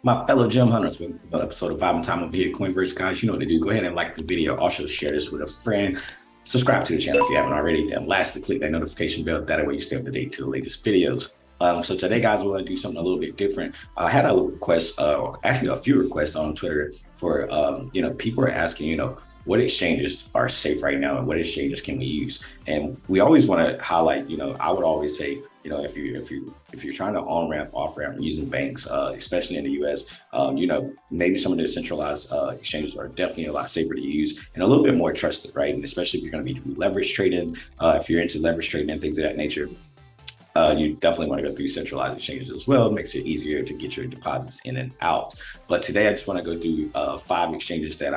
My fellow gem hunters, with another episode of Vibe and Time over here, Coinverse guys. You know what to do. Go ahead and like the video. Also share this with a friend. Subscribe to the channel if you haven't already. And lastly, click that notification bell. That way you stay up to date to the latest videos. So today, guys, we're going to do something a little bit different. I had a request, actually a few requests on Twitter for, people are asking, what exchanges are safe right now and what exchanges can we use? And we always want to highlight, I would always say, if you're trying to on ramp, off ramp using banks, especially in the US, maybe some of the centralized exchanges are definitely a lot safer to use and a little bit more trusted, right? And especially if you're going to be leverage trading, if you're into leverage trading and things of that nature, you definitely want to go through centralized exchanges as well. It makes it easier to get your deposits in and out. But today I just want to go through 5 exchanges that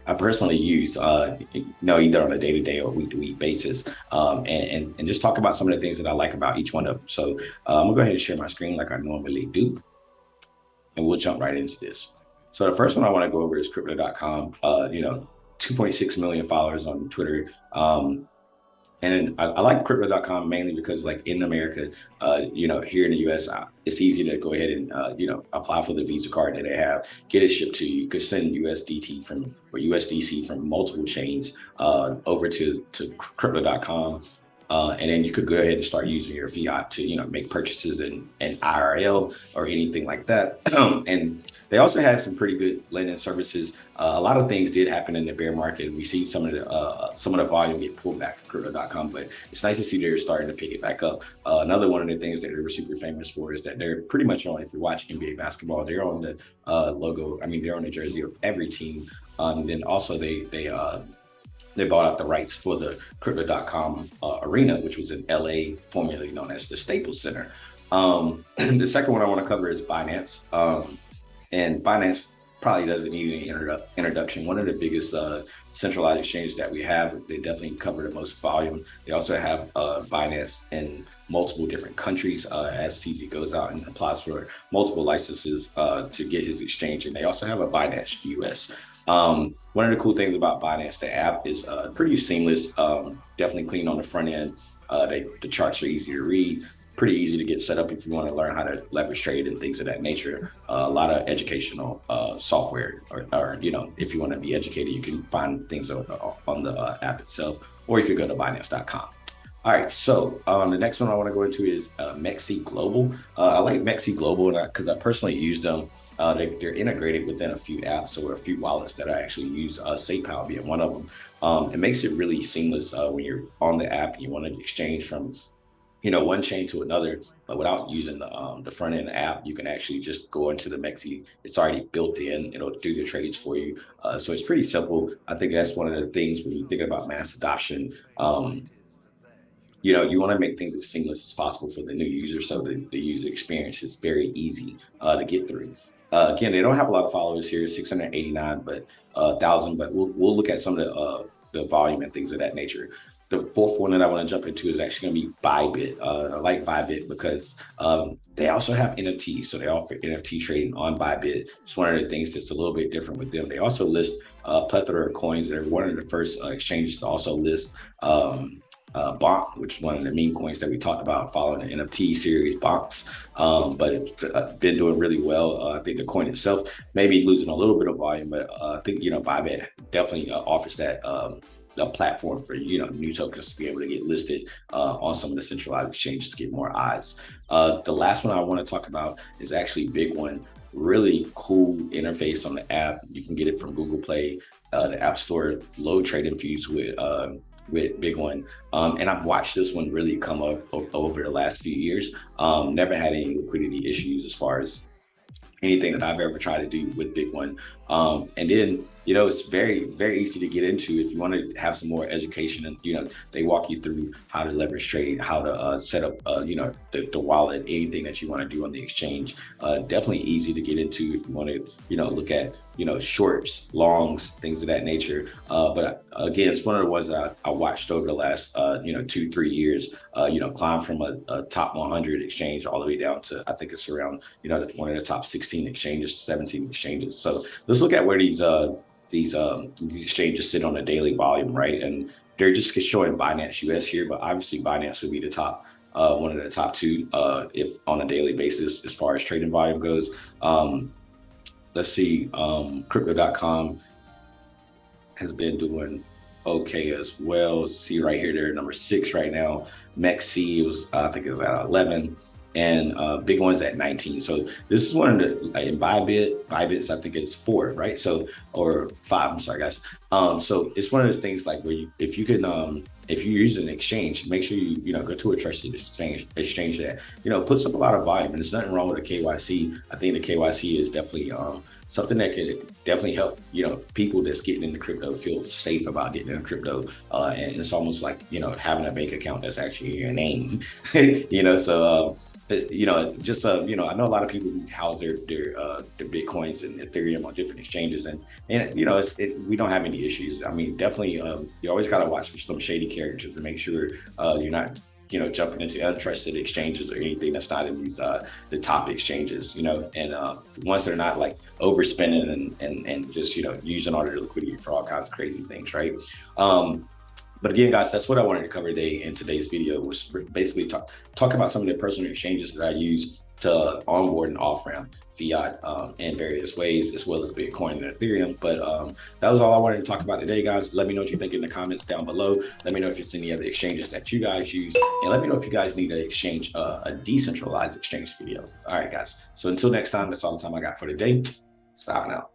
I personally use, either on a day-to-day or week-to-week basis, and just talk about some of the things that I like about each one of them. So I'm gonna go ahead and share my screen like I normally do, and we'll jump right into this. So the first one I want to go over is Crypto.com. 2.6 million followers on Twitter. And I like Crypto.com mainly because, like, in America, here in the US, it's easy to go ahead and, apply for the Visa card that they have, get it shipped to you. You could send USDC from multiple chains over to Crypto.com. And then you could go ahead and start using your fiat to, make purchases in IRL or anything like that. And they also had some pretty good lending services. A lot of things did happen in the bear market. We see some of the volume get pulled back from Crypto.com, but it's nice to see they're starting to pick it back up. Another one of the things that they were super famous for is that they're pretty much on, if you watch NBA basketball, they're on the logo. I mean, they're on the jersey of every team. And then also they bought out the rights for the Crypto.com arena, which was in LA, formerly known as the Staples Center. The second one I want to cover is Binance. And Binance probably doesn't need any introduction. One of the biggest centralized exchanges that we have. They definitely cover the most volume. They also have Binance in multiple different countries as CZ goes out and applies for multiple licenses to get his exchange. And they also have a Binance US. One of the cool things about Binance, the app is pretty seamless, definitely clean on the front end. The charts are easy to read, pretty easy to get set up if you want to learn how to leverage trade and things of that nature. A lot of educational software, or if you want to be educated, you can find things on the app itself, or you could go to Binance.com. All right, so the next one I want to go into is Mexi Global. I like Mexi Global because I personally use them. They're integrated within a few apps or a few wallets that I actually use, SafePal being one of them. It makes it really seamless when you're on the app and you want to exchange from one chain to another, but without using the front end app. You can actually just go into the Mexi. It's already built in. It'll do the trades for you. So it's pretty simple. I think that's one of the things when you think about mass adoption. You want to make things as seamless as possible for the new user, so the user experience is very easy to get through. Again, they don't have a lot of followers here, 689, but 1,000. But we'll look at some of the volume and things of that nature. The fourth one that I want to jump into is actually going to be Bybit. I like Bybit because they also have NFTs, so they offer NFT trading on Bybit. It's one of the things that's a little bit different with them. They also list a plethora of coins. They're one of the first exchanges to also list Bonk, which is one of the meme coins that we talked about following the NFT series Bonks. But it's been doing really well. I think the coin itself may be losing a little bit of volume, but I think Bybit definitely offers that a platform for new tokens to be able to get listed on some of the centralized exchanges to get more eyes. The last one I want to talk about is actually Big1. Really cool interface on the app. You can get it from Google Play, the App Store, low trading fees with Big1. And I've watched this one really come up over the last few years. Never had any liquidity issues as far as anything that I've ever tried to do with Big1. And then, it's very, very easy to get into if you want to have some more education. And, they walk you through how to leverage trade, how to set up, the wallet, anything that you want to do on the exchange. Definitely easy to get into if you want to, look at, shorts, longs, things of that nature. But again, it's one of the ones that I watched over the last, 2-3 years, climb from a top 100 exchange all the way down to, I think it's around, one of the top 16 exchanges, 17 exchanges. So let's look at where these exchanges sit on a daily volume, right? And they're just showing Binance US here, but obviously Binance would be the top one of the top two if on a daily basis as far as trading volume goes. Let's see, crypto.com has been doing okay as well. See right here, they're number 6 right now. MEXC was, I think it was at 11, and big one's at 19. So this is one of the, like, in Bybit's, I think it's 4, right? So, or 5, I'm sorry guys. So it's one of those things like where you, if you can, if you use an exchange, make sure you go to a trusted exchange that puts up a lot of volume. And there's nothing wrong with a KYC. I think the KYC is definitely something that could definitely help people that's getting into crypto feel safe about getting into crypto. And it's almost like having a bank account that's actually your name. So just I know a lot of people who house their bitcoins and Ethereum on different exchanges, and we don't have any issues. I mean, definitely you always got to watch for some shady characters to make sure you're not jumping into untrusted exchanges or anything that's not in these the top exchanges, and ones that are not like overspending and just using all their liquidity for all kinds of crazy things, right? But again, guys, that's what I wanted to cover today in today's video, was basically talk about some of the personal exchanges that I use to onboard and off-ramp fiat in various ways, as well as Bitcoin and Ethereum. But that was all I wanted to talk about today, guys. Let me know what you think in the comments down below. Let me know if there's any other exchanges that you guys use, and let me know if you guys need an exchange, a decentralized exchange video. All right, guys. So until next time, that's all the time I got for today. Stopping out.